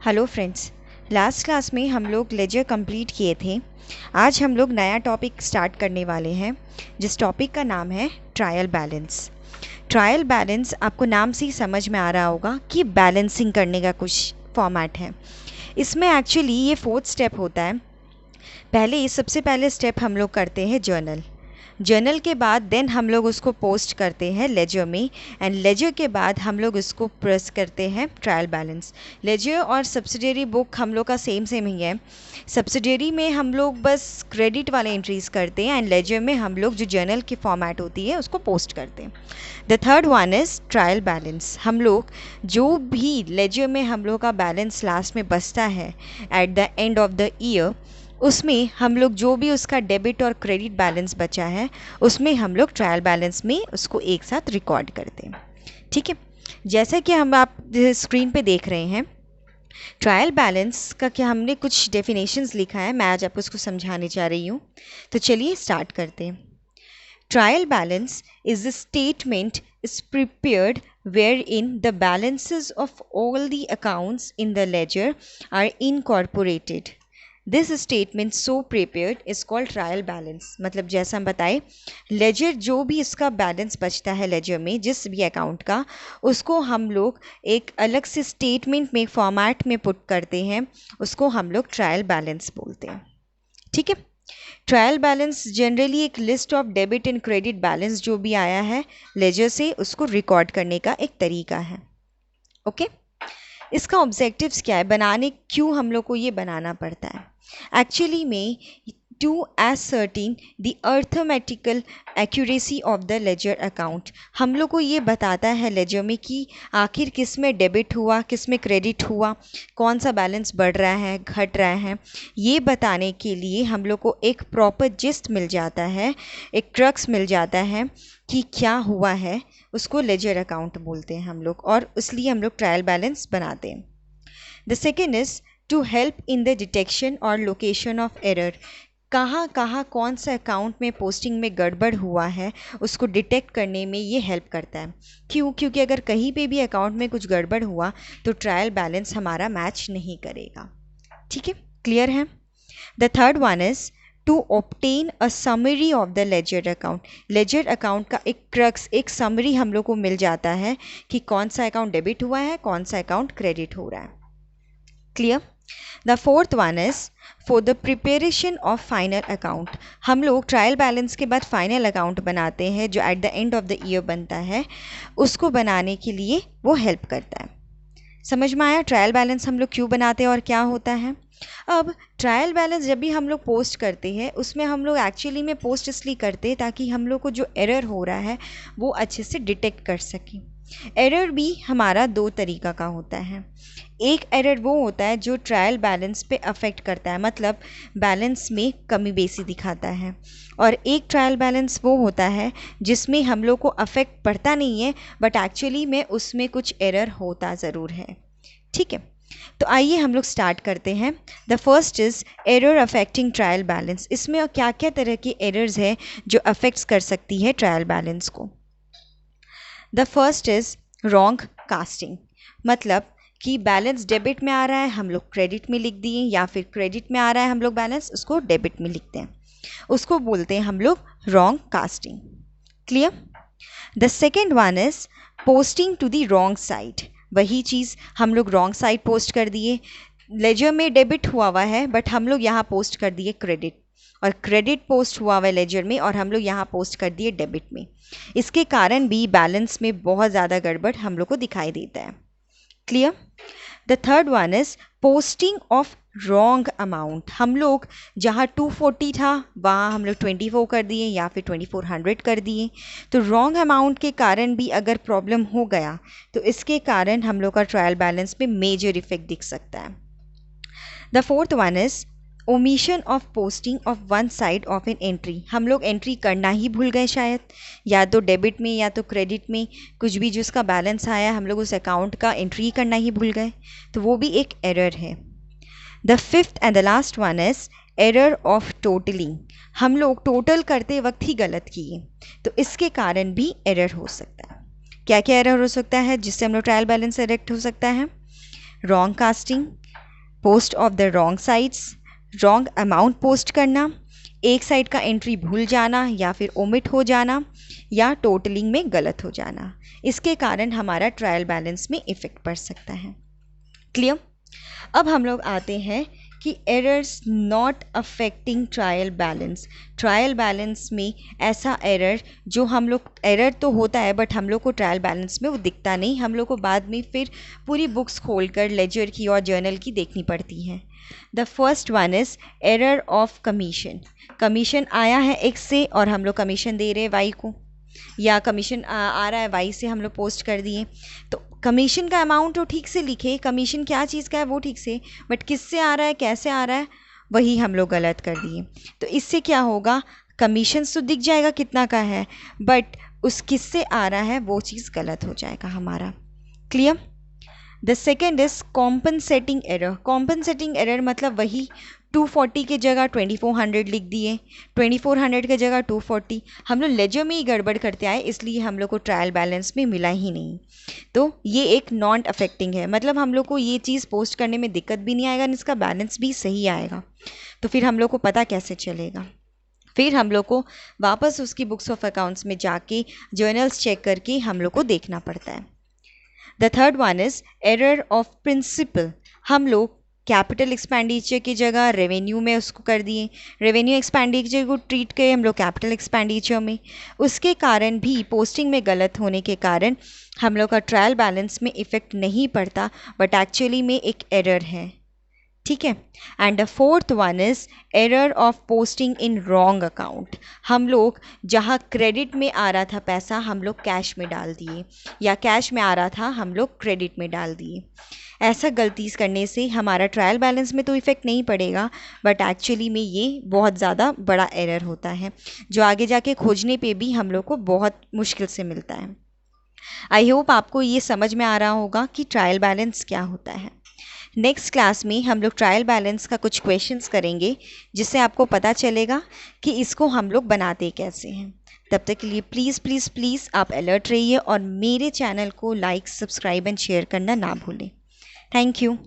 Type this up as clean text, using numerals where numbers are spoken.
Hello friends. Last class में हम लोग लेजर कंप्लीट किए थे। आज हम लोग नया टॉपिक स्टार्ट करने वाले हैं जिस टॉपिक का नाम है ट्रायल बैलेंस। ट्रायल बैलेंस आपको नाम से ही समझ में आ रहा होगा कि बैलेंसिंग करने का कुछ फॉर्मेट है। इसमें एक्चुअली ये 4th स्टेप होता है। सबसे पहले स्टेप हम लोग करते हैं जर्नल के बाद देन हम लोग उसको पोस्ट करते हैं लेजर में, एंड लेजर के बाद हम लोग उसको प्रेस करते हैं ट्रायल बैलेंस। लेजर और सब्सिडियरी बुक हम लोग का सेम ही है। सब्सिडियरी में हम लोग बस क्रेडिट वाले एंट्रीज करते हैं एंड लेजर में हम लोग जो जर्नल की फॉर्मेट होती है उसको पोस्ट करते हैं। The third one is trial balance. हम लोग जो भी लेजर में हम लोग का बैलेंस लास्ट में बचता है at the end of the year, उसमें हम लोग जो भी उसका डेबिट और क्रेडिट बैलेंस बचा है उसमें हम लोग ट्रायल बैलेंस में उसको एक साथ रिकॉर्ड करते हैं। ठीक है, जैसे कि हम आप स्क्रीन पे देख रहे हैं ट्रायल बैलेंस का क्या हमने कुछ डेफिनेशंस लिखा है। मैं आज आपको उसको समझाने जा रही हूँ, तो चलिए स्टार्ट करते हैं। Trial balance is a statement is prepared wherein the balances of all the accounts in the ledger are incorporated. This statement so prepared is called trial balance। मतलब जैसा हम बताए, लेजर जो भी इसका बैलेंस बचता है लेजर में जिस भी अकाउंट का, उसको हम लोग एक अलग से स्टेटमेंट में फॉर्मेट में पुट करते हैं, उसको हम लोग ट्रायल बैलेंस बोलते हैं। ठीक है, ट्रायल बैलेंस जनरली एक list of debit and credit balance जो भी आया है लेजर से उसको रिकॉर्ड करने का एक तरीका है। ओके, इसका ऑब्जेक्टिव्स क्या है, क्यों हम लोग को ये बनाना पड़ता है? एक्चुअली में to ascertain the arithmetical accuracy of the ledger account। हम लोग को ये बताता है लेजर में कि आखिर किस में डेबिट हुआ, किस में क्रेडिट हुआ, कौन सा बैलेंस बढ़ रहा है घट रहा है। ये बताने के लिए हम लोग को एक प्रॉपर जिस्ट मिल जाता है, एक क्रक्स मिल जाता है कि क्या हुआ है। उसको लेजर अकाउंट बोलते हैं हम लोग, और इसलिए हम लोग ट्रायल बैलेंस बनाते हैं। The second is to help in the detection और लोकेशन ऑफ एरर। कहाँ कौन सा अकाउंट में पोस्टिंग में गड़बड़ हुआ है उसको डिटेक्ट करने में ये हेल्प करता है। क्योंकि अगर कहीं पे भी अकाउंट में कुछ गड़बड़ हुआ तो ट्रायल बैलेंस हमारा मैच नहीं करेगा। ठीक है, क्लियर है? The third one is to obtain a summary of the ledger account. Ledger account का एक क्रक्स, एक समरी हम लोग को मिल जाता है कि कौन सा अकाउंट डेबिट हुआ है, कौन सा अकाउंट क्रेडिट हो रहा है। Clear? The fourth one is for the preparation of final account. हम लोग ट्रायल बैलेंस के बाद फाइनल अकाउंट बनाते हैं जो at the end of the year बनता है, उसको बनाने के लिए वो हेल्प करता है। समझ में आया ट्रायल बैलेंस हम लोग क्यों बनाते हैं और क्या होता है? अब ट्रायल बैलेंस जब भी हम लोग पोस्ट करते हैं उसमें हम लोग एक्चुअली में पोस्ट इसलिए करते हैं ताकि हम लोग को जो एरर हो रहा है वो अच्छे से डिटेक्ट कर सकें। एरर भी हमारा दो तरीका का होता है। एक एरर वो होता है जो ट्रायल बैलेंस पे अफेक्ट करता है, मतलब बैलेंस में कमी बेसी दिखाता है, और एक ट्रायल बैलेंस वो होता है जिसमें हम लोग को अफेक्ट पड़ता नहीं है बट एक्चुअली में उसमें कुछ एरर होता ज़रूर है। ठीक है, तो आइए हम लोग स्टार्ट करते हैं। The first is error affecting trial balance. इसमें क्या क्या तरह की एरर्स है जो अफेक्ट्स कर सकती है ट्रायल बैलेंस को? The first is wrong casting. मतलब कि बैलेंस डेबिट में आ रहा है हम लोग क्रेडिट में लिख दिए, या फिर क्रेडिट में आ रहा है हम लोग बैलेंस उसको डेबिट में लिखते हैं, उसको बोलते हैं हम लोग wrong casting. Clear? The second one is posting to the wrong side. वही चीज़ हम लोग रॉन्ग साइड पोस्ट कर दिए। लेजर में डेबिट हुआ है बट हम लोग यहाँ पोस्ट कर दिए क्रेडिट, और क्रेडिट पोस्ट हुआ है लेजर में और हम लोग यहाँ पोस्ट कर दिए डेबिट में। इसके कारण भी बैलेंस में बहुत ज़्यादा गड़बड़ हम लोग को दिखाई देता है। Clear? The third one is posting of wrong amount. हम लोग जहाँ 240 था वहाँ हम लोग 24 कर दिए या फिर 2400 कर दिए, तो रॉन्ग अमाउंट के कारण भी अगर प्रॉब्लम हो गया तो इसके कारण हम लोग का ट्रायल बैलेंस में मेजर इफेक्ट दिख सकता है। The fourth one is omission of posting of one side of an entry. हम लोग एंट्री करना ही भूल गए शायद, या तो डेबिट में या तो क्रेडिट में कुछ भी जिसका बैलेंस आया हम लोग उस अकाउंट का एंट्री करना ही भूल गए, तो वो भी एक एरर है। The fifth and the last one is error of totalling. हम लोग टोटल करते वक्त ही गलत किए, तो इसके कारण भी एरर हो सकता है। क्या क्या एरर हो सकता है जिससे हम लोग ट्रायल बैलेंस एरेक्ट हो सकता है? Wrong casting, post of the wrong sides, wrong amount post करना, एक साइड का एंट्री भूल जाना या फिर ओमिट हो जाना, या टोटलिंग में गलत हो जाना। इसके कारण हमारा ट्रायल बैलेंस में इफ़ेक्ट पड़ सकता है। क्लियर? अब हम लोग आते हैं कि errors not affecting trial balance. Trial balance में ऐसा एरर जो हम लोग, एरर तो होता है बट हम लोग को ट्रायल बैलेंस में वो दिखता नहीं, हम लोग को बाद में फिर पूरी बुक्स खोलकर लेजर की और जर्नल की देखनी पड़ती है। The first one is error of commission. Commission आया है X से और हम लोग कमीशन दे रहे हैं Y को, या कमीशन आ रहा है Y से, हम लोग पोस्ट कर दिए। तो कमीशन का अमाउंट तो ठीक से लिखे, कमीशन क्या चीज़ का है वो ठीक से, बट किससे आ रहा है, कैसे आ रहा है, वही हम लोग गलत कर दिए। तो इससे क्या होगा, कमीशन तो दिख जाएगा कितना का है, बट उस किससे आ रहा है वो चीज़ गलत हो जाएगा हमारा। Clear? The second is compensating error. Compensating error मतलब वही 240 की जगह 2400 लिख दिए, 2400 की जगह 240। हम लोग लेजर में ही गड़बड़ करते आए, इसलिए हम लोग को ट्रायल बैलेंस में मिला ही नहीं। तो ये एक नॉन अफेक्टिंग है, मतलब हम लोग को ये चीज़ पोस्ट करने में दिक्कत भी नहीं आएगा, इसका बैलेंस भी सही आएगा। तो फिर हम लोग को पता कैसे चलेगा? फिर हम लोग को वापस उसकी बुक्स ऑफ अकाउंट्स में जाके जर्नल्स चेक करके हम लोग को देखना पड़ता है। The third one is error of principle. हम लोग कैपिटल एक्सपेंडिचर की जगह रेवेन्यू में उसको कर दिए, रेवेन्यू एक्सपेंडिचर को ट्रीट किए हम लोग कैपिटल एक्सपेंडिचर में। उसके कारण भी पोस्टिंग में गलत होने के कारण हम लोग का ट्रायल बैलेंस में इफ़ेक्ट नहीं पड़ता, बट एक्चुअली में एक एरर है। ठीक है। And the fourth one is error of posting in wrong account. हम लोग जहाँ क्रेडिट में आ रहा था पैसा हम लोग कैश में डाल दिए, या कैश में आ रहा था हम लोग क्रेडिट में डाल दिए। ऐसा गलती करने से हमारा ट्रायल बैलेंस में तो इफ़ेक्ट नहीं पड़ेगा, बट एक्चुअली में ये बहुत ज़्यादा बड़ा एरर होता है जो आगे जाके खोजने पे भी हम लोग को बहुत मुश्किल से मिलता है। आई होप आपको ये समझ में आ रहा होगा कि ट्रायल बैलेंस क्या होता है। नेक्स्ट क्लास में हम लोग ट्रायल बैलेंस का कुछ क्वेश्चंस करेंगे, जिससे आपको पता चलेगा कि इसको हम लोग बनाते कैसे हैं। तब तक के लिए प्लीज़ प्लीज़ प्लीज़ आप अलर्ट रहिए और मेरे चैनल को लाइक, सब्सक्राइब एंड शेयर करना ना भूलें। Thank you.